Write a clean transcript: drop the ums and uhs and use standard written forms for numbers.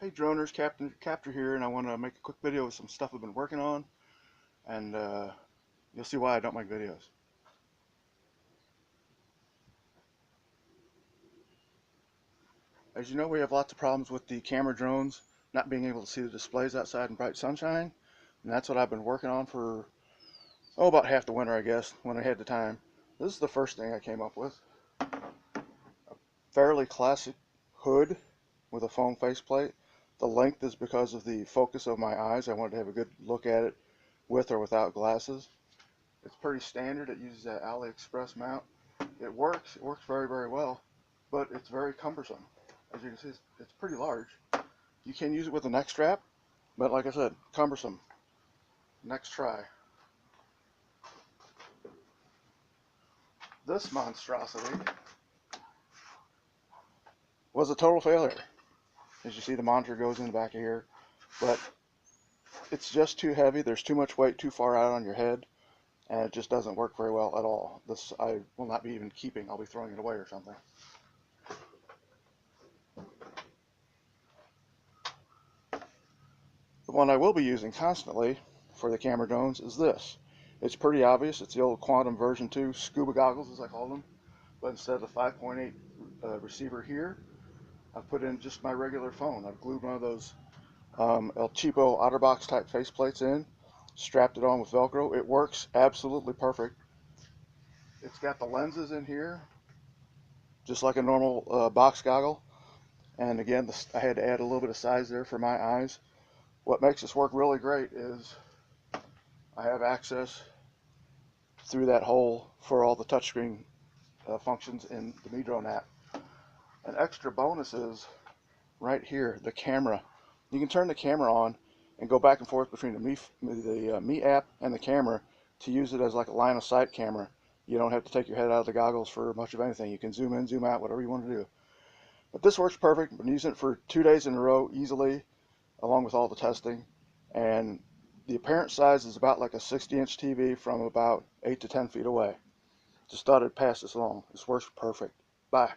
Hey droners, Captor here, and I want to make a quick video of some stuff I've been working on, and you'll see why I don't make videos. As you know, we have lots of problems with the camera drones not being able to see the displays outside in bright sunshine, and that's what I've been working on for, about half the winter, I guess, when I had the time. This is the first thing I came up with. A fairly classic hood with a foam faceplate. The length is because of the focus of my eyes. I wanted to have a good look at it with or without glasses. It's pretty standard. It uses that AliExpress mount. It works very, very well, but it's very cumbersome. As you can see, it's pretty large. You can use it with a neck strap, but like I said, cumbersome. Next try. This monstrosity was a total failure. As you see, the monitor goes in the back of here, but it's just too heavy. There's too much weight too far out on your head, and it just doesn't work very well at all. This I will not be even keeping. I'll be throwing it away or something. The one I will be using constantly for the camera drones is this. It's pretty obvious. It's the old Quantum version 2 scuba goggles, as I call them, but instead of the 5.8 receiver here, I've put in just my regular phone. I've glued one of those El Cheapo OtterBox type faceplates in, strapped it on with Velcro. It works absolutely perfect. It's got the lenses in here, just like a normal box goggle. And again, I had to add a little bit of size there for my eyes. What makes this work really great is I have access through that hole for all the touchscreen functions in the MeDrone app. An extra bonus is right here, the camera. You can turn the camera on and go back and forth between the Me app and the camera to use it as like a line of sight camera. You don't have to take your head out of the goggles for much of anything. You can zoom in, zoom out, whatever you want to do. But this works perfect. I've been using it for 2 days in a row easily, along with all the testing. And the apparent size is about like a 60-inch TV from about 8 to 10 feet away. Just thought I'd pass this along. This works perfect. Bye.